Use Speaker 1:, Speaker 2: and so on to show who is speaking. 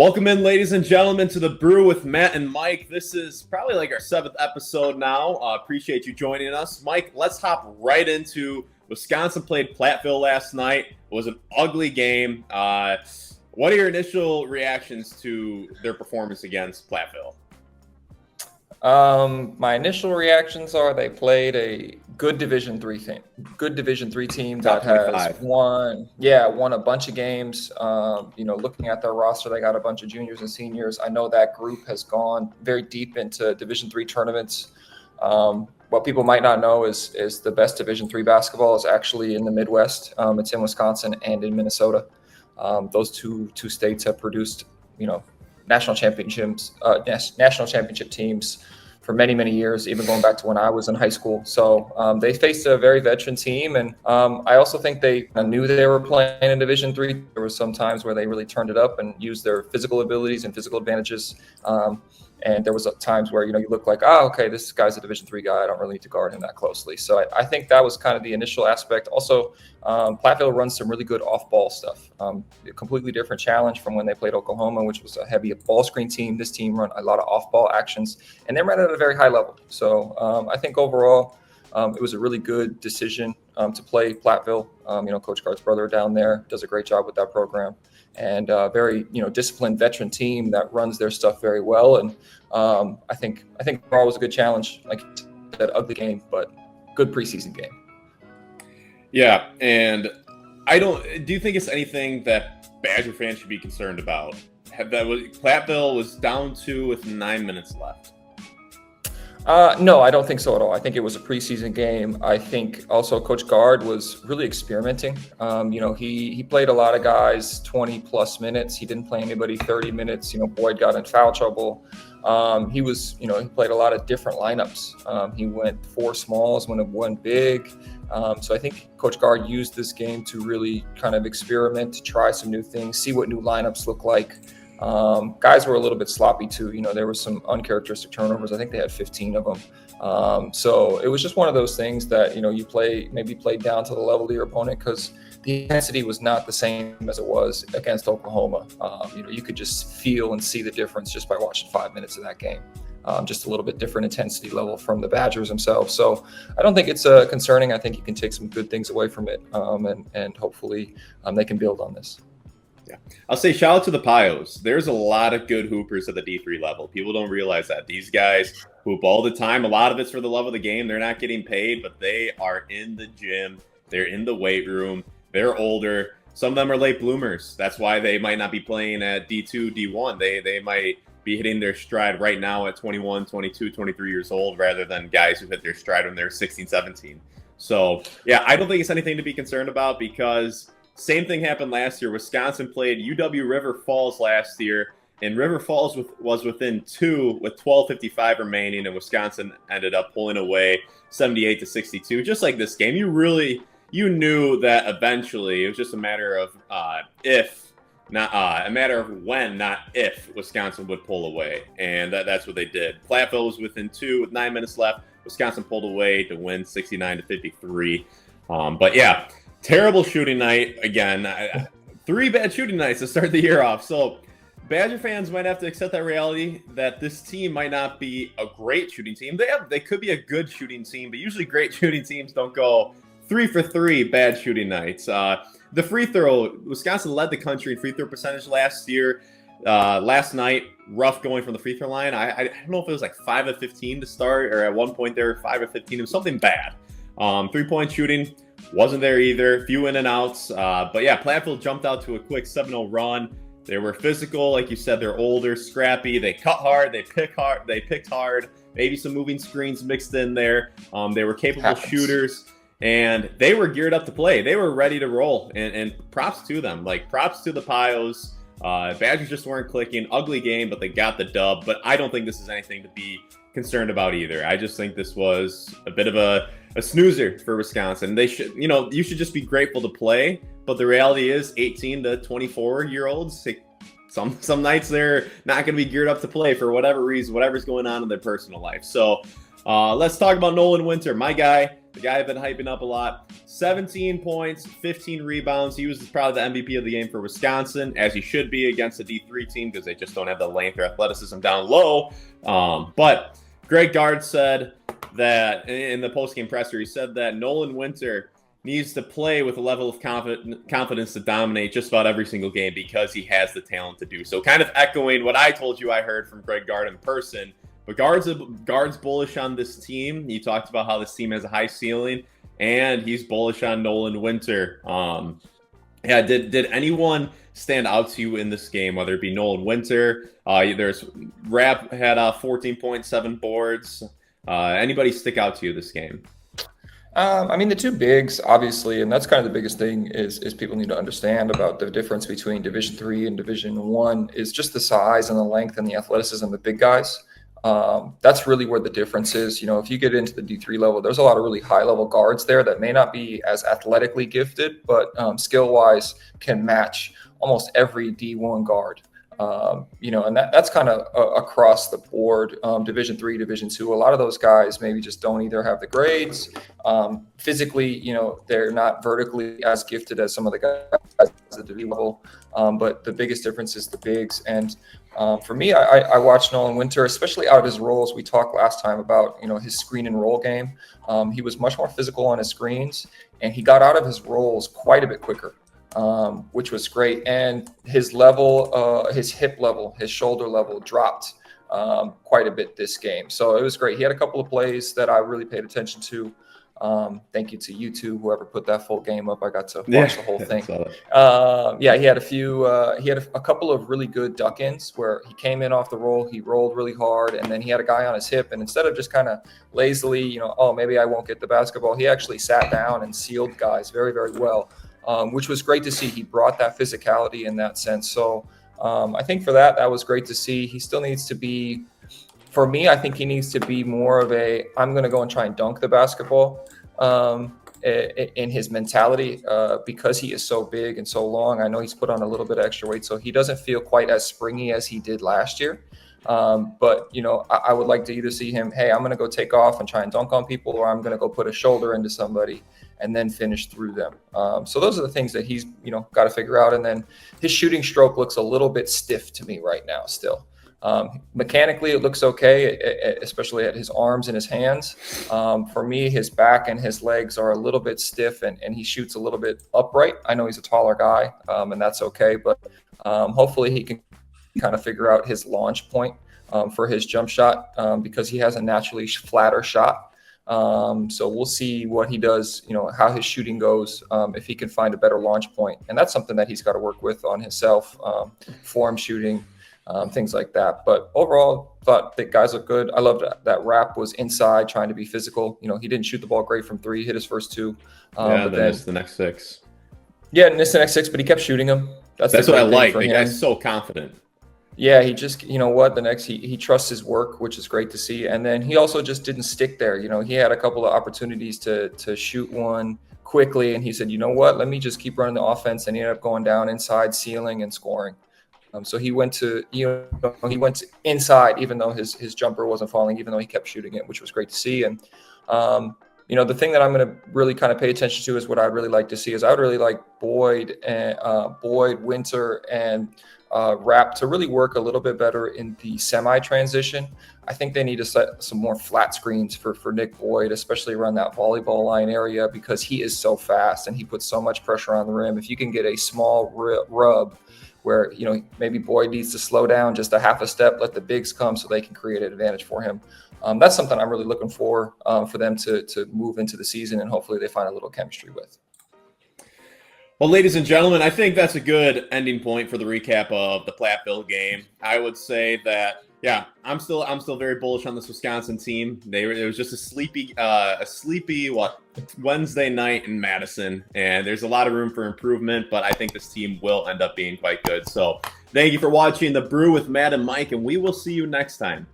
Speaker 1: Welcome in, ladies and gentlemen, to the Brew with Matt and Mike. This is probably like our 7th episode now. Appreciate you joining us. Mike, let's hop right into Wisconsin played Platteville last night. It was an ugly game. What are your initial reactions to their performance against Platteville?
Speaker 2: My initial reactions are they played a good Division III team. Good Division III team that has won a bunch of games. Looking at their roster, they got a bunch of juniors and seniors. I know that group has gone very deep into Division III tournaments. What people might not know is the best Division III basketball is actually in the Midwest. It's in Wisconsin and in Minnesota. Those two states have produced, national championship teams for many, many years, even going back to when I was in high school. So they faced a very veteran team. And I also think they knew they were playing in Division III. There were some times where they really turned it up and used their physical abilities and physical advantages. And there was times where, you look like, okay, this guy's a Division III guy. I don't really need to guard him that closely. So I think that was kind of the initial aspect. Also, Platteville runs some really good off-ball stuff. A completely different challenge from when they played Oklahoma, which was a heavy ball screen team. This team run a lot of off-ball actions, and they ran at a very high level. So I think overall, it was a really good decision to play Platteville. Coach Gard's brother down there does a great job with that program. And very, disciplined veteran team that runs their stuff very well. And I think overall was a good challenge, like that ugly game, but good preseason game. Yeah, and
Speaker 1: do you think it's anything that Badger fans should be concerned about? Platteville was down 2 with 9 minutes left.
Speaker 2: No, I don't think so at all. I think it was a preseason game. I think also Coach Gard was really experimenting. He played a lot of guys 20 plus minutes. He didn't play anybody 30 minutes. Boyd got in foul trouble. He played a lot of different lineups. He went 4 smalls when it went big. So I think Coach Gard used this game to really kind of experiment, to try some new things, see what new lineups look like. Guys were a little bit sloppy too. There were some uncharacteristic turnovers. I think they had 15 of them. So it was just one of those things that, you played down to the level of your opponent because the intensity was not the same as it was against Oklahoma. You could just feel and see the difference just by watching 5 minutes of that game. Just a little bit different intensity level from the Badgers themselves. So I don't think it's concerning. I think you can take some good things away from it, and hopefully they can build on this.
Speaker 1: Yeah, I'll say shout out to the Pios. There's a lot of good hoopers at the D3 level. People don't realize that. These guys hoop all the time. A lot of it's for the love of the game. They're not getting paid, but they are in the gym. They're in the weight room. They're older. Some of them are late bloomers. That's why they might not be playing at D2, D1. They might be hitting their stride right now at 21, 22, 23 years old rather than guys who hit their stride when they're 16, 17. So, yeah, I don't think it's anything to be concerned about because same thing happened last year. Wisconsin played UW River Falls last year, and River Falls was within 2 with 12:55 remaining, and Wisconsin ended up pulling away 78-62. Just like this game, you knew that eventually it was just a matter of when, not if Wisconsin would pull away, and that's what they did. Platteville was within 2 with 9 minutes left. Wisconsin pulled away to win 69-53. But yeah. Terrible shooting night again. 3 bad shooting nights to start the year off. So Badger fans might have to accept that reality that this team might not be a great shooting team. They could be a good shooting team, but usually great shooting teams don't go 3 for 3 bad shooting nights. The free throw, Wisconsin led the country in free throw percentage last year. Last night, rough going from the free throw line. I don't know if it was like 5 of 15 to start, or at one point they were 5 of 15. It was something bad. 3-point shooting wasn't there either. Few in and outs. But yeah, Platteville jumped out to a quick 7-0 run. They were physical, like you said. They're older, scrappy. They cut hard. They picked hard. Maybe some moving screens mixed in there. They were capable shooters, and they were geared up to play. They were ready to roll. And props to them. Like props to the Pios. Badgers just weren't clicking. Ugly game, but they got the dub. But I don't think this is anything to be concerned about either. I just think this was a bit of a snoozer for Wisconsin. They should, you should just be grateful to play. But the reality is 18 to 24-year-olds, some nights they're not going to be geared up to play for whatever reason, whatever's going on in their personal life. So let's talk about Nolan Winter, my guy, the guy I've been hyping up a lot. 17 points, 15 rebounds. He was probably the MVP of the game for Wisconsin, as he should be against a D3 team because they just don't have the length or athleticism down low. But Greg Gard said that in the postgame presser, he said that Nolan Winter needs to play with a level of confidence to dominate just about every single game because he has the talent to do so. Kind of echoing what I told you I heard from Greg Gard in person. But Gard's bullish on this team. He talked about how this team has a high ceiling, and he's bullish on Nolan Winter. Did anyone stand out to you in this game, whether it be Nolan Winter? There's Rapp had 14.7 boards. Anybody stick out to you this game?
Speaker 2: I mean, the two bigs, obviously, and that's kind of the biggest thing is people need to understand about the difference between Division III and Division I is just the size and the length and the athleticism of the big guys. That's really where the difference is. If you get into the D3 level, there's a lot of really high level guards there that may not be as athletically gifted, but skill wise can match almost every D1 guard. And that's kind of across the board. Division III, Division II, a lot of those guys maybe just don't either have the grades. Physically, they're not vertically as gifted as some of the guys at the D level. But the biggest difference is the bigs. And for me, I watched Nolan Winter, especially out of his roles. We talked last time about, his screen and roll game. He was much more physical on his screens, and he got out of his rolls quite a bit quicker. Which was great. And his level, his hip level, his shoulder level dropped quite a bit this game. So it was great. He had a couple of plays that I really paid attention to. Thank you to you two, whoever put that full game up. I got to watch the whole thing. He had he had a couple of really good duck-ins where he came in off the roll, he rolled really hard, and then he had a guy on his hip. And instead of just kind of lazily, maybe I won't get the basketball, he actually sat down and sealed guys very, very well. Which was great to see. He brought that physicality in that sense. So I think for that was great to see. He still needs to be, for me, I think he needs to be more of I'm going to go and try and dunk the basketball in his mentality because he is so big and so long. I know he's put on a little bit of extra weight, so he doesn't feel quite as springy as he did last year. But I would like to either see him, hey, I'm going to go take off and try and dunk on people, or I'm going to go put a shoulder into somebody and then finish through them. So those are the things that he's, got to figure out. And then his shooting stroke looks a little bit stiff to me right now still. Mechanically, it looks okay, especially at his arms and his hands. For me, his back and his legs are a little bit stiff, and he shoots a little bit upright. I know he's a taller guy, and that's okay. But hopefully he can kind of figure out his launch point for his jump shot because he has a naturally flatter shot. So we'll see what he does, how his shooting goes, if he can find a better launch point. And that's something that he's got to work with on himself, form shooting, things like that. But overall, thought the guys look good. I loved that Rapp was inside trying to be physical. He didn't shoot the ball great from three, hit his first two.
Speaker 1: But then missed the next six.
Speaker 2: Yeah, missed the next six, but he kept shooting them. That's
Speaker 1: what I like. The guy's so confident.
Speaker 2: Yeah, he just, he trusts his work, which is great to see. And then he also just didn't stick there. He had a couple of opportunities to shoot one quickly. And he said, you know what, let me just keep running the offense. And he ended up going down inside, sealing and scoring. So he went to, inside, even though his jumper wasn't falling, even though he kept shooting it, which was great to see. And, the thing that I'm going to really kind of pay attention to is what I'd really like to see is I would really like Boyd, Winter, and Rapp to really work a little bit better in the semi-transition. I think they need to set some more flat screens for Nick Boyd, especially around that volleyball line area, because he is so fast and he puts so much pressure on the rim. If you can get a small rub where, maybe Boyd needs to slow down just a half a step, let the bigs come so they can create an advantage for him. That's something I'm really looking for them to move into the season, and hopefully they find a little chemistry with.
Speaker 1: Well, ladies and gentlemen, I think that's a good ending point for the recap of the Platteville game. I would say that, I'm still very bullish on this Wisconsin team. It was just a sleepy Wednesday night in Madison, and there's a lot of room for improvement, but I think this team will end up being quite good. So thank you for watching the Brew with Matt and Mike, and we will see you next time.